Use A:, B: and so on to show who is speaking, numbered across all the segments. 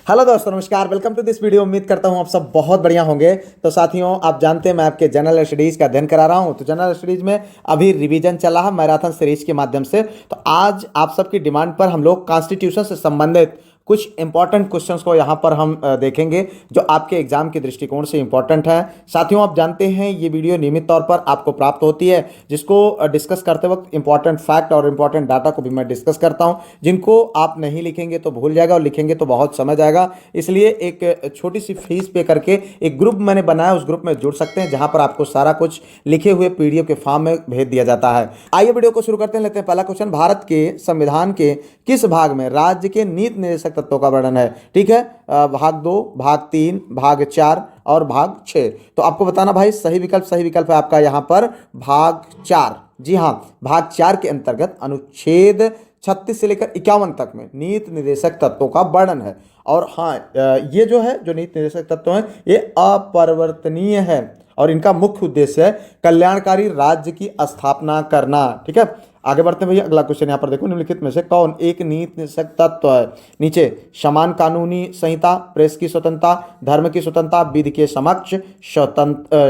A: Hello दोस्तों, नमस्कार। Welcome to this video. उम्मीद करता हूं आप सब बहुत बढ़िया होंगे। तो साथियों, आप जानते हैं मैं आपके जनरल स्टडीज का अध्ययन करा रहा हूं। तो जनरल स्टडीज में अभी रिवीजन चला है मैराथन सीरीज के माध्यम से। तो आज आप सबकी डिमांड पर हम लोग कॉन्स्टिट्यूशन से संबंधित कुछ इंपॉर्टेंट क्वेश्चंस को यहाँ पर हम देखेंगे, जो आपके एग्जाम के दृष्टिकोण से इंपॉर्टेंट है। साथियों, आप जानते हैं ये वीडियो नियमित तौर पर आपको प्राप्त होती है, जिसको डिस्कस करते वक्त इंपॉर्टेंट फैक्ट और इंपॉर्टेंट डाटा को भी मैं डिस्कस करता हूँ, जिनको आप नहीं लिखेंगे तो भूल जाएगा और लिखेंगे तो बहुत समय जाएगा। इसलिए एक छोटी सी फीस पे करके एक ग्रुप मैंने बनाया, उस ग्रुप में जुड़ सकते हैं, जहां पर आपको सारा कुछ लिखे हुए पीडीएफ के फॉर्म में भेज दिया जाता है। आइए वीडियो को शुरू करते हैं। लेते हैं पहला क्वेश्चन। भारत के संविधान के किस भाग में राज्य के नीति निर्देशक तत्वों का वर्णन है? ठीक है, भाग 2, भाग 3, भाग 4 और भाग 6। तो आपको बताना भाई सही विकल्प है आपका यहाँ पर भाग 4। जी हाँ, भाग 4 के अंतर्गत अनुच्छेद 36 से लेकर 51 तक में नीति निर्देशक तत्वों का वर्णन है। और हाँ, ये जो है, जो नीति निर्देशक तत्व हैं, ये अपरिवर्तनीय है और इनका मुख्य उद्देश्य है कल्याणकारी राज्य की स्थापना करना। ठीक है, आगे बढ़ते हैं भैया। अगला क्वेश्चन यहाँ पर देखो, निम्नलिखित में से कौन एक नीति निर्देशक तत्व है? नीचे समान कानूनी संहिता, प्रेस की स्वतंत्रता, धर्म की स्वतंत्रता, विधि के समक्ष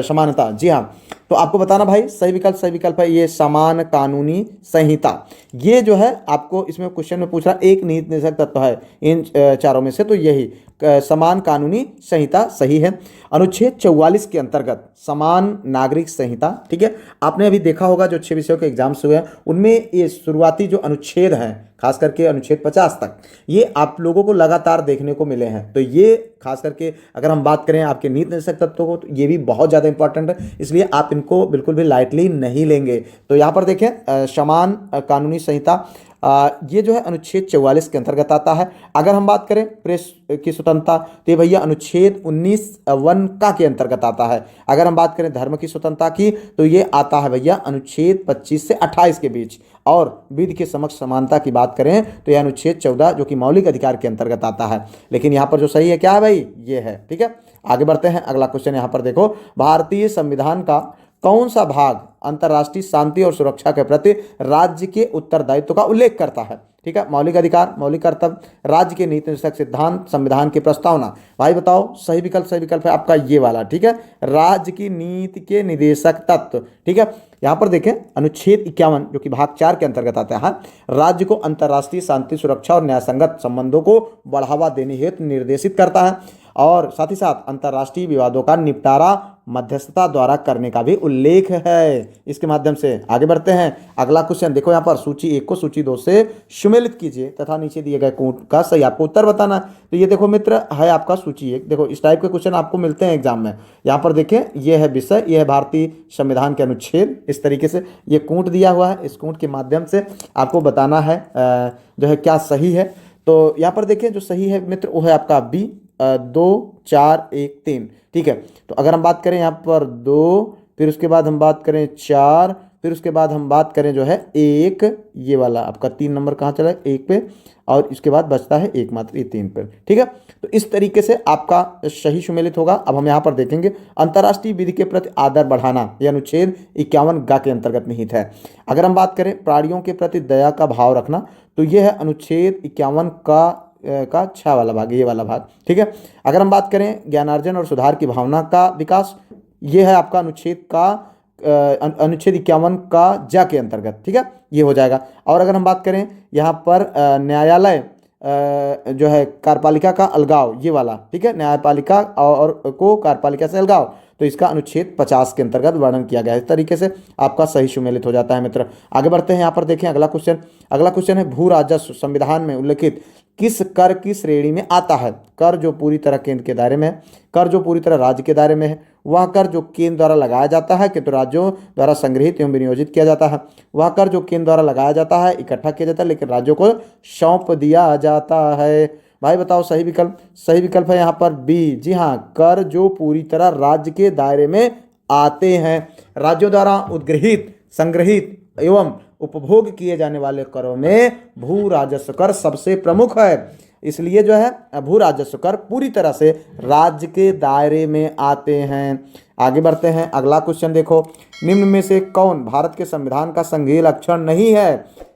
A: समानता। जी हाँ, तो आपको बताना भाई सही विकल्प है ये समान कानूनी संहिता। ये जो है आपको इसमें क्वेश्चन में पूछ रहा एक नीति निर्देशक तत्व है इन चारों में से, तो यही समान कानूनी संहिता सही है। अनुच्छेद 44 के अंतर्गत समान नागरिक संहिता। ठीक है, आपने अभी देखा होगा जो 6 विषयों के एग्जाम्स हुए हैं उनमें ये शुरुआती जो अनुच्छेद हैं, खास करके अनुच्छेद 50 तक, ये आप लोगों को लगातार देखने को मिले हैं। तो ये खास करके अगर हम बात करें आपके नीति निर्देशक तत्वों को, तो ये भी बहुत ज़्यादा इंपॉर्टेंट है, इसलिए आप इनको बिल्कुल भी लाइटली नहीं लेंगे। तो यहाँ पर देखें समान कानूनी संहिता, ये जो है अनुच्छेद 44 के अंतर्गत आता है। अगर हम बात करें प्रेस की स्वतंत्रता, तो ये भैया अनुच्छेद 19(1) का के अंतर्गत आता है। अगर हम बात करें धर्म की स्वतंत्रता की, तो ये आता है भैया अनुच्छेद 25 से 28 के बीच। और विधि के समक्ष समानता की बात करें तो यह अनुच्छेद 14 जो कि मौलिक अधिकार के अंतर्गत आता है। लेकिन यहाँ पर जो सही है क्या है भाई? ये है। ठीक है, आगे बढ़ते हैं। अगला क्वेश्चन यहाँ पर देखो, भारतीय संविधान का कौन सा भाग अंतर्राष्ट्रीय शांति और सुरक्षा के प्रति राज्य के उत्तरदायित्व का उल्लेख करता है? ठीक है, मौलिक अधिकार, मौलिक कर्तव्य, राज्य के नीति निर्देशक सिद्धांत, संविधान की प्रस्तावना। भाई बताओ सही विकल्प है आपका ये वाला। ठीक है, राज्य की नीति के निर्देशक तत्व। ठीक है, यहाँ पर देखें अनुच्छेद 51 जो कि भाग 4 के अंतर्गत आता है, राज्य को अंतर्राष्ट्रीय शांति, सुरक्षा और न्यायसंगत संबंधों को बढ़ावा देने हेतु निर्देशित करता है और साथ ही साथ अंतर्राष्ट्रीय विवादों का निपटारा मध्यस्थता द्वारा करने का भी उल्लेख है। इसके माध्यम से आगे बढ़ते हैं। अगला क्वेश्चन देखो, यहाँ पर सूची 1 को सूची 2 से सुमेलित कीजिए तथा नीचे दिए गए कोड का सही आपको उत्तर बताना है। तो ये देखो मित्र, है आपका सूची 1। देखो इस टाइप के क्वेश्चन आपको मिलते हैं एग्जाम में। यहाँ पर देखें, ये है विषय, ये है भारतीय संविधान के अनुच्छेद। इस तरीके से ये कूट दिया हुआ है, इस कूट के माध्यम से आपको बताना है जो है क्या सही है। तो यहाँ पर देखें जो सही है मित्र, वो है आपका बी, 2, 4, 1, 3। ठीक है, तो अगर हम बात करें यहाँ पर 2, फिर उसके बाद हम बात करें 4, फिर उसके बाद हम बात करें जो है 1, ये वाला आपका 3 नंबर कहाँ चला है? 1 पे, और इसके बाद बचता है 1 मात्र, ये 3 पर। ठीक है, तो इस तरीके से आपका सही सुमेलित होगा। अब हम यहाँ पर देखेंगे अंतर्राष्ट्रीय विधि के प्रति आदर बढ़ाना, यह अनुच्छेद 51 गा के अंतर्गत निहित है। अगर हम बात करें प्राणियों के प्रति दया का भाव रखना, तो यह है अनुच्छेद 51 का 6 वाला भाग, ये वाला भाग। ठीक है, अगर हम बात करें ज्ञानार्जन और सुधार की भावना का विकास, ये है आपका अनुच्छेद 51 का जा के अंतर्गत। ठीक है, ये हो जाएगा। और अगर हम बात करें यहाँ पर न्यायालय जो है कार्यपालिका का अलगाव, ये वाला। ठीक है, न्यायपालिका और को कार्यपालिका से अलगाव, तो इसका अनुच्छेद 50 के अंतर्गत वर्णन किया गया है। इस तरीके से आपका सही सुमेलित हो जाता है मित्र। आगे बढ़ते हैं। यहाँ पर देखें अगला क्वेश्चन है भू राजस्व संविधान में उल्लिखित किस कर की श्रेणी में आता है? कर जो पूरी तरह केंद्र के दायरे में है, कर जो पूरी तरह राज्य के दायरे में है, वह कर जो केंद्र द्वारा लगाया जाता है किंतु राज्यों द्वारा संग्रहित एवं विनियोजित किया जाता है, वह कर जो केंद्र द्वारा लगाया जाता है, इकट्ठा किया जाता है, लेकिन राज्यों को सौंप दिया जाता है। भाई बताओ सही विकल्प है यहाँ पर बी। जी हाँ, कर जो पूरी तरह राज्य के दायरे में आते हैं। राज्यों द्वारा उद्गृहित, संग्रहित एवं उपभोग किए जाने वाले करों में भू राजस्व कर सबसे प्रमुख है। इसलिए जो है भू राजस्व कर पूरी तरह से राज्य के दायरे में आते हैं। आगे बढ़ते हैं। अगला क्वेश्चन देखो, निम्न में से कौन भारत के संविधान का संघीय लक्षण नहीं है?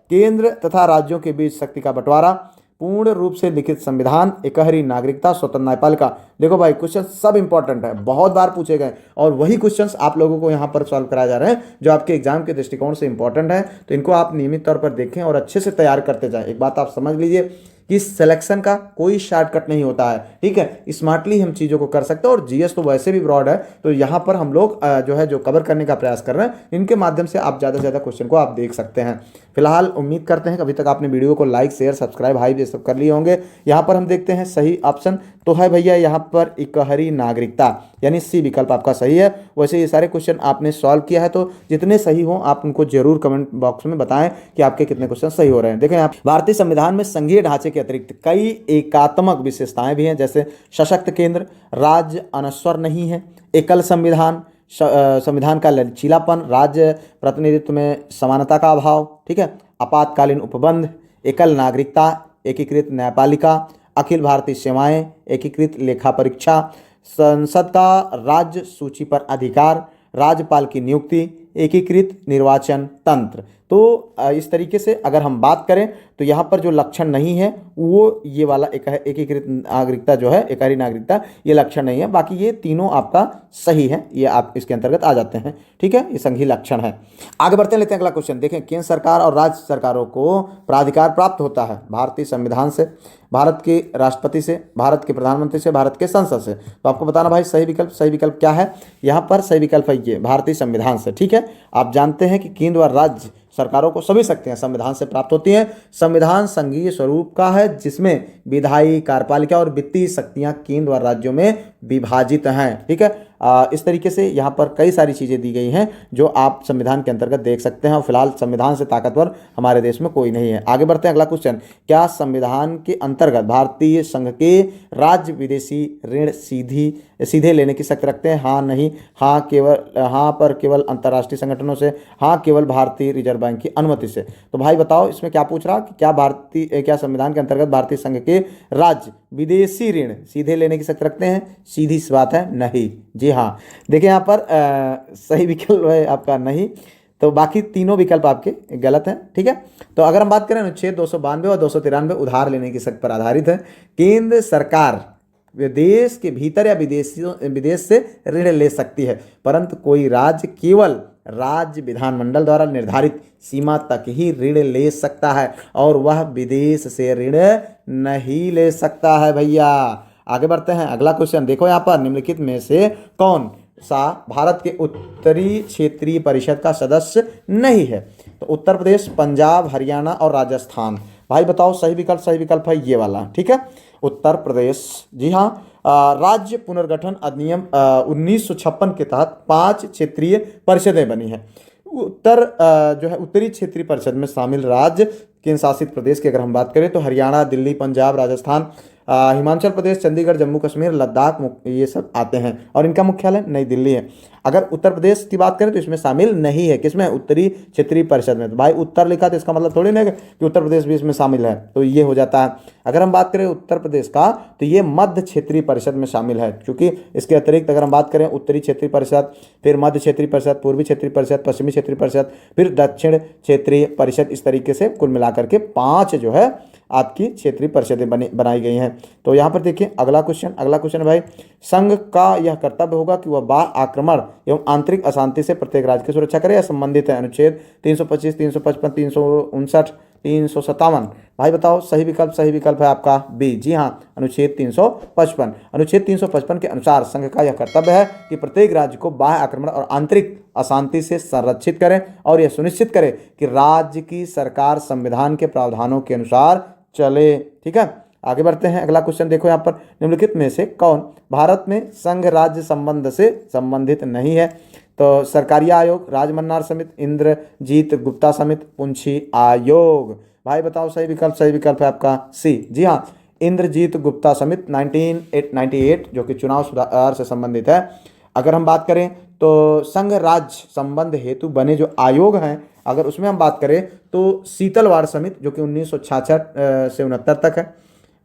A: केंद्र तथा राज्यों के बीच शक्ति का बंटवारा, पूर्ण रूप से लिखित संविधान, एकहरी नागरिकता, स्वतंत्र न्यायपालिका। देखो भाई क्वेश्चन सब इंपॉर्टेंट है, बहुत बार पूछे गए और वही क्वेश्चंस आप लोगों को यहाँ पर सॉल्व कराए जा रहे हैं जो आपके एग्जाम के दृष्टिकोण से इंपॉर्टेंट है। तो इनको आप नियमित तौर पर देखें और अच्छे से तैयार करते जाएं। एक बात आप समझ लीजिए कि सिलेक्शन का कोई शॉर्टकट नहीं होता है, ठीक है। स्मार्टली हम चीज़ों को कर सकते हैं और जीएस तो वैसे भी ब्रॉड है, तो यहाँ पर हम लोग जो कवर करने का प्रयास कर रहे हैं, इनके माध्यम से आप ज़्यादा से ज़्यादा क्वेश्चन को आप देख सकते हैं। फिलहाल उम्मीद करते हैं कि अभी तक आपने वीडियो को लाइक, शेयर, सब्सक्राइब, हाई ये सब कर लिए होंगे। यहाँ पर हम देखते हैं सही ऑप्शन तो है भैया यहाँ पर एकहरी नागरिकता, यानी सी विकल्प आपका सही है। वैसे ये सारे क्वेश्चन आपने सॉल्व किया है, तो जितने सही हों आप उनको जरूर कमेंट बॉक्स में बताएं कि आपके कितने क्वेश्चन सही हो रहे हैं। देखें, यहाँ भारतीय संविधान में संघीय ढांचे के अतिरिक्त कई एकात्मक विशेषताएं भी हैं, जैसे सशक्त केंद्र, राज्य अनस्वर नहीं है, एकल संविधान, संविधान का लचीलापन, राज्य प्रतिनिधित्व में समानता का अभाव, ठीक है, आपातकालीन उपबंध, एकल नागरिकता, एकीकृत न्यायपालिका, अखिल भारतीय सेवाएं, एकीकृत लेखा परीक्षा, संसद का राज्य सूची पर अधिकार, राज्यपाल की नियुक्ति, एकीकृत निर्वाचन तंत्र। तो इस तरीके से अगर हम बात करें तो यहाँ पर जो लक्षण नहीं है वो ये वाला एकीकृत नागरिकता जो है, एकहरी नागरिकता, ये लक्षण नहीं है। बाकी ये तीनों आपका सही है, ये आप इसके अंतर्गत आ जाते हैं, ठीक है, ये संघीय लक्षण है। आगे बढ़ते हैं, लेते हैं अगला क्वेश्चन। देखें, केंद्र सरकार और राज्य सरकारों को प्राधिकार प्राप्त होता है भारतीय संविधान से, भारत के राष्ट्रपति से, भारत के प्रधानमंत्री से, भारत के संसद से। तो आपको बताना भाई सही विकल्प क्या है। यहाँ पर सही विकल्प है ये भारतीय संविधान से, ठीक है। आप जानते हैं कि केंद्र और राज्य सरकारों को सभी शक्तियां संविधान से प्राप्त होती हैं। संविधान संघीय स्वरूप का है जिसमें विधायी, कार्यपालिका और वित्तीय शक्तियां केंद्र और राज्यों में विभाजित हैं, ठीक है। इस तरीके से यहाँ पर कई सारी चीज़ें दी गई हैं जो आप संविधान के अंतर्गत देख सकते हैं और फिलहाल संविधान से ताकतवर हमारे देश में कोई नहीं है। आगे बढ़ते हैं, अगला क्वेश्चन। क्या संविधान के अंतर्गत भारतीय संघ के राज्य विदेशी ऋण सीधे लेने की शक्ति रखते हैं? हाँ, नहीं, हाँ पर केवल अंतर्राष्ट्रीय संगठनों से, हाँ केवल भारतीय रिजर्व बैंक की अनुमति से। तो भाई बताओ इसमें क्या पूछ रहा कि क्या संविधान के अंतर्गत भारतीय संघ के राज्य विदेशी ऋण सीधे लेने की शक्ति रखते हैं? सीधी सी बात है, नहीं। जी हाँ, देखिए यहाँ पर सही विकल्प है आपका नहीं, तो बाकी तीनों विकल्प आपके गलत हैं, ठीक है। तो अगर हम बात करें अनुच्छेद 292 और 293 उधार लेने की शक्ति पर आधारित है। केंद्र सरकार देश के भीतर या विदेश से ऋण ले सकती है, परंतु कोई राज्य केवल राज्य विधानमंडल द्वारा निर्धारित सीमा तक ही ऋण ले सकता है और वह विदेश से ऋण नहीं ले सकता है भैया। आगे बढ़ते हैं, अगला क्वेश्चन देखो यहाँ पर, निम्नलिखित में से कौन सा भारत के उत्तरी क्षेत्रीय परिषद का सदस्य नहीं है? तो उत्तर प्रदेश, पंजाब, हरियाणा और राजस्थान। भाई बताओ सही विकल्प है ये वाला, ठीक है, उत्तर प्रदेश। जी हाँ, राज्य पुनर्गठन अधिनियम 1956 के तहत 5 क्षेत्रीय परिषदें बनी हैं। उत्तरी क्षेत्रीय परिषद में शामिल राज्य केंद्र शासित प्रदेश की अगर हम बात करें तो हरियाणा, दिल्ली, पंजाब, राजस्थान, हिमाचल प्रदेश, चंडीगढ़, जम्मू कश्मीर, लद्दाख, ये सब आते हैं और इनका मुख्यालय नई दिल्ली है। अगर उत्तर प्रदेश की बात करें तो इसमें शामिल नहीं है, किसमें? उत्तरी क्षेत्रीय परिषद में। तो भाई उत्तर लिखा तो इसका मतलब थोड़ी ना कि उत्तर प्रदेश भी इसमें शामिल है, तो ये हो जाता है। अगर हम बात करें उत्तर प्रदेश का तो ये मध्य क्षेत्रीय परिषद में शामिल है, क्योंकि इसके अतिरिक्त अगर हम बात करें उत्तरी क्षेत्रीय परिषद, फिर मध्य क्षेत्रीय परिषद, पूर्वी क्षेत्रीय परिषद, पश्चिमी क्षेत्रीय परिषद, फिर दक्षिण क्षेत्रीय परिषद, इस तरीके से कुल मिलाकर के 5 जो है आपकी क्षेत्रीय परिषदें बनाई गई हैं। तो यहाँ पर देखिए अगला क्वेश्चन भाई, संघ का यह कर्तव्य होगा कि वह बाह्य आक्रमण एवं आंतरिक अशांति से प्रत्येक राज्य की सुरक्षा करे या संबंधित है? अनुच्छेद 325, 355, 359, 357। भाई बताओ सही विकल्प है आपका बी। जी हाँ, अनुच्छेद 355। अनुच्छेद 355 के अनुसार संघ का यह कर्तव्य है कि प्रत्येक राज्य को बाह्य आक्रमण और आंतरिक अशांति से संरक्षित करें और यह सुनिश्चित करे कि राज्य की सरकार संविधान के प्रावधानों के अनुसार चले, ठीक है। आगे बढ़ते हैं, अगला क्वेश्चन देखो यहाँ पर, निम्नलिखित में से कौन भारत में संघ राज्य संबंध से संबंधित नहीं है? तो सरकारी आयोग, राजमन्नार समिति, इंद्रजीत गुप्ता समिति, पुंछी आयोग। भाई बताओ सही विकल्प है आपका सी। जी हाँ, इंद्रजीत गुप्ता समिति 1998 जो कि चुनाव सुधार से संबंधित है। अगर हम बात करें तो संघ राज्य संबंध हेतु बने जो आयोग हैं, अगर उसमें हम बात करें तो शीतलवाड़ समिति जो कि 1966 से 69 तक है,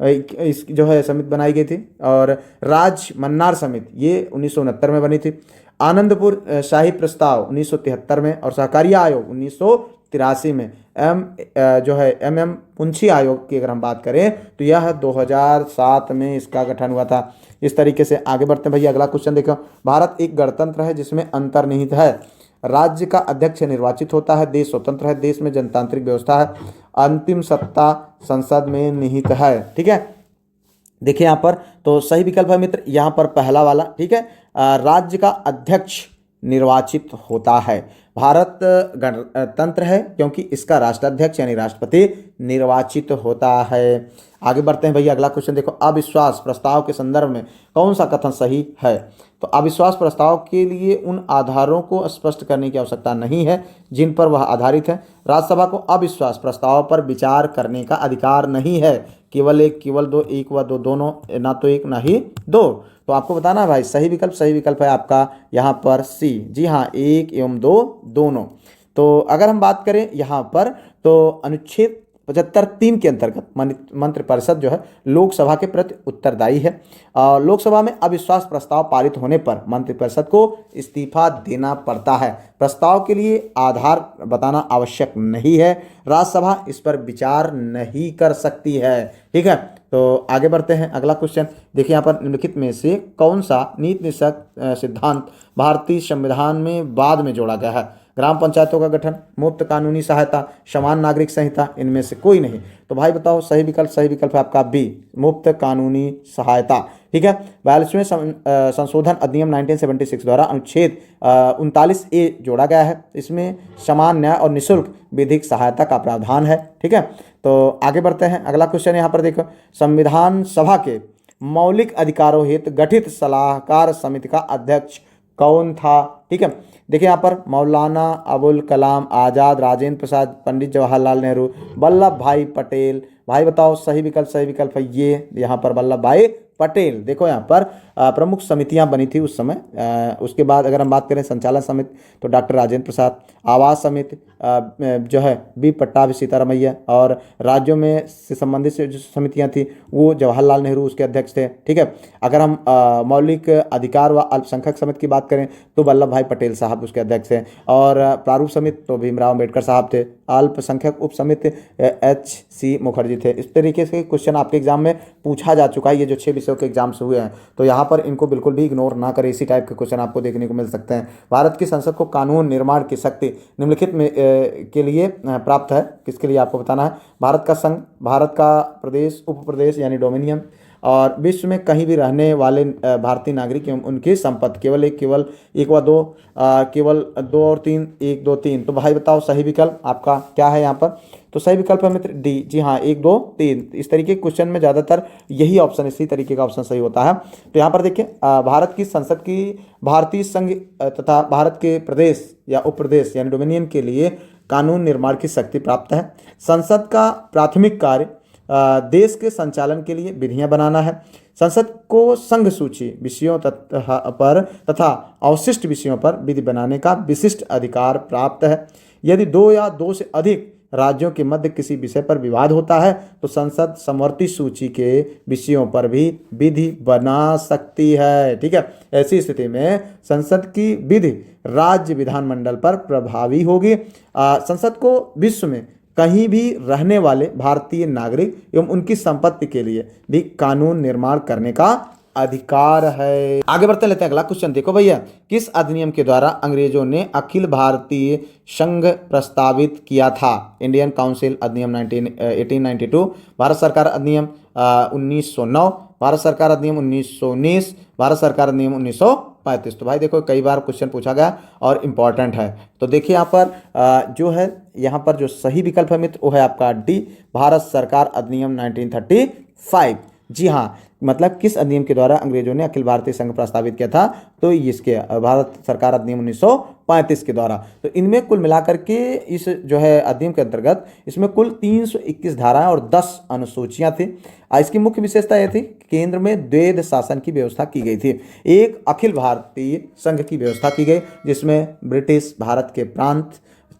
A: इस जो है समिति बनाई गई थी, और राजमन्नार समिति ये 1969 में बनी थी। आनंदपुर शाही प्रस्ताव 1973 में और सहकारिता आयोग 1983 में जो है MM पुंछी आयोग की अगर हम बात करें तो यह 2007 में इसका गठन हुआ था। इस तरीके से आगे बढ़ते हैं भैया। अगला क्वेश्चन देखो, भारत एक गणतंत्र है जिसमें अंतर्निहित है राज्य का अध्यक्ष निर्वाचित होता है, देश स्वतंत्र है, देश में जनतांत्रिक व्यवस्था है, अंतिम सत्ता संसद में निहित है। ठीक है, देखिए यहाँ पर तो सही विकल्प है मित्र यहाँ पर पहला वाला। ठीक है, राज्य का अध्यक्ष निर्वाचित होता है। भारत गणतंत्र है क्योंकि इसका राष्ट्राध्यक्ष यानी राष्ट्रपति निर्वाचित होता है। आगे बढ़ते हैं भैया। अगला क्वेश्चन देखो, अविश्वास प्रस्ताव के संदर्भ में कौन सा कथन सही है? तो अविश्वास प्रस्ताव के लिए उन आधारों को स्पष्ट करने की आवश्यकता नहीं है जिन पर वह आधारित है। राज्यसभा को अविश्वास प्रस्ताव पर विचार करने का अधिकार नहीं है, केवल एक, केवल दो, एक व दो, दोनों, ना तो एक ना ही दो। तो आपको बताना है भाई सही विकल्प है आपका यहाँ पर सी। जी हाँ, एक एवं दो, दोनों। तो अगर हम बात करें यहाँ पर तो अनुच्छेद 75(3) के अंतर्गत मंत्रिपरिषद जो है लोकसभा के प्रति उत्तरदायी है। लोकसभा में अविश्वास प्रस्ताव पारित होने पर मंत्रिपरिषद को इस्तीफा देना पड़ता है। प्रस्ताव के लिए आधार बताना आवश्यक नहीं है। राज्यसभा इस पर विचार नहीं कर सकती है। ठीक है, तो आगे बढ़ते हैं। अगला क्वेश्चन देखिए, यहाँ पर निम्नलिखित में से कौन सा नीति निषेध सिद्धांत भारतीय संविधान में बाद में जोड़ा गया है? ग्राम पंचायतों का गठन, मुफ्त कानूनी सहायता, समान नागरिक संहिता, इनमें से कोई नहीं। तो भाई बताओ सही विकल्प है आपका बी, मुफ्त कानूनी सहायता। ठीक है, 42वें संशोधन अधिनियम 1976 द्वारा अनुच्छेद 39A जोड़ा गया है। इसमें समान न्याय और निःशुल्क विधिक सहायता का प्रावधान है। ठीक है, तो आगे बढ़ते हैं। अगला क्वेश्चन यहाँ पर देखो, संविधान सभा के मौलिक अधिकारों हेतु गठित सलाहकार समिति का अध्यक्ष कौन था? ठीक है, देखिए यहाँ पर मौलाना अबुल कलाम आज़ाद, राजेंद्र प्रसाद, पंडित जवाहरलाल नेहरू, वल्लभ भाई पटेल। भाई बताओ सही विकल्प है ये यहाँ पर वल्लभ भाई पटेल। देखो यहाँ पर प्रमुख समितियां बनी थी उस समय। उसके बाद अगर हम बात करें संचालन समिति तो डॉक्टर राजेंद्र प्रसाद, आवास समिति जो है बी पट्टाभी सीतारमैया, और राज्यों में से संबंधित जो समितियां थी वो जवाहरलाल नेहरू उसके अध्यक्ष थे। ठीक है, अगर हम मौलिक अधिकार व अल्पसंख्यक समिति की बात करें तो वल्लभ भाई पटेल साहब उसके अध्यक्ष थे, और प्रारूप समिति तो भीमराव अम्बेडकर साहब थे, अल्पसंख्यक उप समिति HC मुखर्जी थे। इस तरीके से क्वेश्चन आपके एग्जाम में पूछा जा चुका है। ये जो 6 विषयों के एग्जाम्स हुए हैं तो यहाँ पर इनको बिल्कुल भी इग्नोर ना करें, इसी टाइप के क्वेश्चन आपको देखने को मिल सकते हैं। भारत की संसद को कानून निर्माण की शक्ति निम्नलिखित में के लिए प्राप्त है। किसके लिए आपको बताना है? भारत का संघ, भारत का प्रदेश, उप प्रदेश यानी डोमिनियन, और विश्व में कहीं भी रहने वाले भारतीय नागरिक एवं उनकी संपत्ति, केवल एक व दो, केवल 2 और 3, 1, 2, 3। तो भाई बताओ सही विकल्प आपका क्या है यहाँ पर? तो सही विकल्प है मित्र डी। जी हाँ, 1, 2, 3। इस तरीके के क्वेश्चन में ज़्यादातर यही ऑप्शन, इसी तरीके का ऑप्शन सही होता है। तो यहाँ पर देखिए, भारत की संसद की भारतीय संघ तथा भारत के प्रदेश या उप प्रदेश यानी डोमिनियन के लिए कानून निर्माण की शक्ति प्राप्त है। संसद का प्राथमिक कार्य देश के संचालन के लिए विधियां बनाना है। संसद को संघ सूची विषयों तथा अवशिष्ट विषयों पर विधि बनाने का विशिष्ट अधिकार प्राप्त है। यदि 2 या 2 से अधिक राज्यों के मध्य किसी विषय पर विवाद होता है तो संसद समवर्ती सूची के विषयों पर भी विधि बना सकती है। ठीक है, ऐसी स्थिति में संसद की विधि राज्य विधानमंडल पर प्रभावी होगी। संसद को विश्व में कहीं भी रहने वाले भारतीय नागरिक एवं उनकी संपत्ति के लिए भी कानून निर्माण करने का अधिकार है। आगे बढ़ते लेते हैं अगला क्वेश्चन। देखो भैया, किस अधिनियम के द्वारा अंग्रेजों ने अखिल भारतीय संघ प्रस्तावित किया था? इंडियन काउंसिल अधिनियम 1892, भारत सरकार अधिनियम 1909, भारत सरकार अधिनियम 1919, भारत सरकार अधिनियम 1935। तो भाई देखो कई बार क्वेश्चन पूछा गया और इम्पॉर्टेंट है। तो देखिए यहाँ पर जो है यहाँ पर जो सही विकल्प है मित्र वो है आपका डी, भारत सरकार अधिनियम 1935। जी हाँ, मतलब किस अधिनियम के द्वारा अंग्रेजों ने अखिल भारतीय संघ प्रस्तावित किया था? तो इसके भारत सरकार अधिनियम 1935 के द्वारा। तो इनमें कुल मिलाकर के इस जो है अधिनियम के अंतर्गत इसमें कुल 321 धाराएं और 10 अनुसूचियां थी। इसकी मुख्य विशेषता यह थी कि केंद्र में द्वैध शासन की व्यवस्था की गई थी। एक अखिल भारतीय संघ की व्यवस्था की गई जिसमें ब्रिटिश भारत के प्रांत,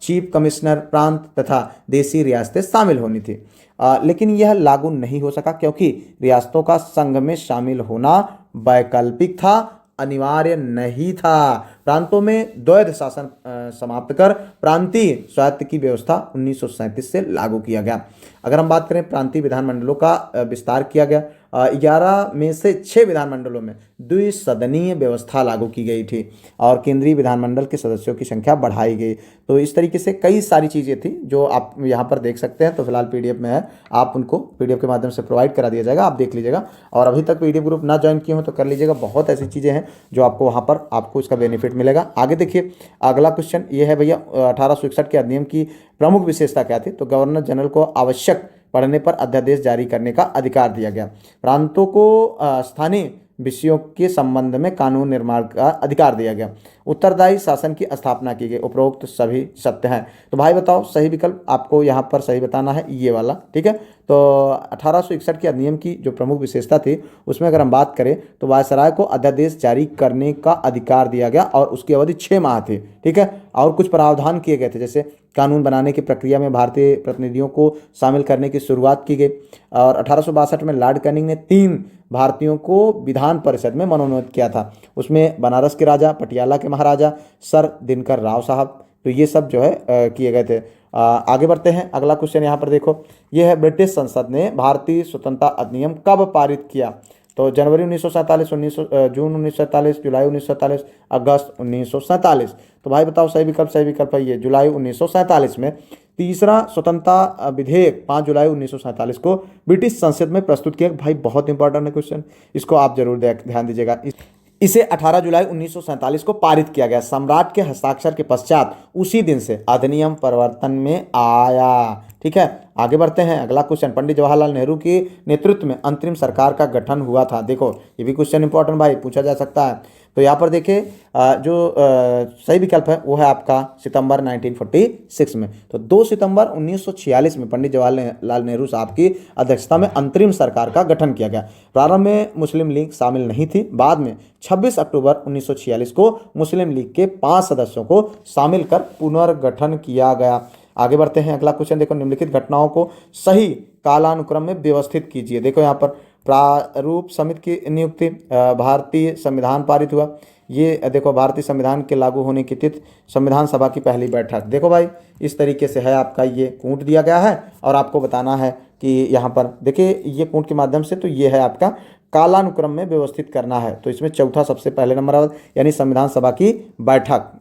A: चीफ कमिश्नर प्रांत तथा देशी रियासतें शामिल होनी थी। लेकिन यह लागू नहीं हो सका क्योंकि रियासतों का संघ में शामिल होना वैकल्पिक था, अनिवार्य नहीं था। प्रांतों में द्वैध शासन समाप्त कर प्रांतीय स्वायत्त की व्यवस्था 1937 से लागू किया गया। अगर हम बात करें प्रांतीय विधानमंडलों का विस्तार किया गया। 11 में से 6 विधानमंडलों में द्विसदनीय व्यवस्था लागू की गई थी और केंद्रीय विधानमंडल के सदस्यों की संख्या बढ़ाई गई। तो इस तरीके से कई सारी चीज़ें थी जो आप यहाँ पर देख सकते हैं। तो फिलहाल पीडीएफ में है, आप उनको पीडीएफ के माध्यम से प्रोवाइड करा दिया जाएगा, आप देख लीजिएगा। और अभी तक पीडीएफ ग्रुप ना ज्वाइन किए हो तो कर लीजिएगा, बहुत ऐसी चीज़ें हैं जो आपको वहाँ पर आपको इसका बेनिफिट मिलेगा। आगे देखिए, अगला क्वेश्चन ये है भैया, 1861 के अधिनियम की प्रमुख विशेषता क्या थी? तो गवर्नर जनरल को आवश्यक पढ़ने पर अध्यादेश जारी करने का अधिकार दिया गया। प्रांतों को स्थानीय विषयों के संबंध में कानून निर्माण का अधिकार दिया गया। उत्तरदायी शासन की स्थापना की गई। उपरोक्त सभी सत्य हैं। तो भाई बताओ, सही विकल्प आपको यहाँ पर सही बताना है, ये वाला, ठीक है। तो 1861 के अधिनियम की जो प्रमुख विशेषता थी उसमें अगर हम बात करें तो वायसराय को अध्यादेश जारी करने का अधिकार दिया गया और उसकी अवधि 6 माह थी, ठीक है। और कुछ प्रावधान किए गए थे, जैसे कानून बनाने की प्रक्रिया में भारतीय प्रतिनिधियों को शामिल करने की शुरुआत की गई। और 1862 में लॉर्ड कैनिंग ने 3 भारतीयों को विधान परिषद में मनोनीत किया था। उसमें बनारस के राजा, पटियाला के महाराजा सर दिनकर राव साहब, तो ये सब जो है किए गए थे। आगे बढ़ते हैं, अगला क्वेश्चन यहाँ पर देखो, ये है ब्रिटिश संसद ने भारतीय स्वतंत्रता अधिनियम कब पारित किया? तो जनवरी 1947, जून 1947, जुलाई 1947, अगस्त 1947। तो भाई बताओ, सही विकल्प है ये जुलाई 1947 में तीसरा स्वतंत्रता विधेयक 5 जुलाई 1947 को ब्रिटिश संसद में प्रस्तुत किया। भाई बहुत इंपॉर्टेंट है क्वेश्चन, इसको आप जरूर ध्यान दीजिएगा। इसे 18 जुलाई 1947 को पारित किया गया। सम्राट के हस्ताक्षर के पश्चात उसी दिन से अधिनियम परिवर्तन में आया, ठीक है। आगे बढ़ते हैं, अगला क्वेश्चन, पंडित जवाहरलाल नेहरू के नेतृत्व में अंतरिम सरकार का गठन हुआ था। देखो ये भी क्वेश्चन इंपॉर्टेंट भाई, पूछा जा सकता है। तो यहाँ पर देखिए, जो सही विकल्प है वो है आपका सितंबर 1946 में। तो 2 सितंबर 1946 में पंडित जवाहरलाल नेहरू साहब की अध्यक्षता में अंतरिम सरकार का गठन किया गया। प्रारंभ में मुस्लिम लीग शामिल नहीं थी, बाद में 26 अक्टूबर 1946 को मुस्लिम लीग के 5 सदस्यों को शामिल कर पुनर्गठन किया गया। आगे बढ़ते हैं, अगला क्वेश्चन देखो, निम्नलिखित घटनाओं को सही कालानुक्रम में व्यवस्थित कीजिए। देखो यहाँ पर प्रारूप समिति की नियुक्ति, भारतीय संविधान पारित हुआ, ये देखो भारतीय संविधान के लागू होने की तिथि, संविधान सभा की पहली बैठक। देखो भाई इस तरीके से है, आपका ये कूट दिया गया है और आपको बताना है कि यहाँ पर देखिए ये कूट के माध्यम से, तो ये है आपका कालानुक्रम में व्यवस्थित करना है। तो इसमें चौथा सबसे पहले नंबर, यानी संविधान सभा की बैठक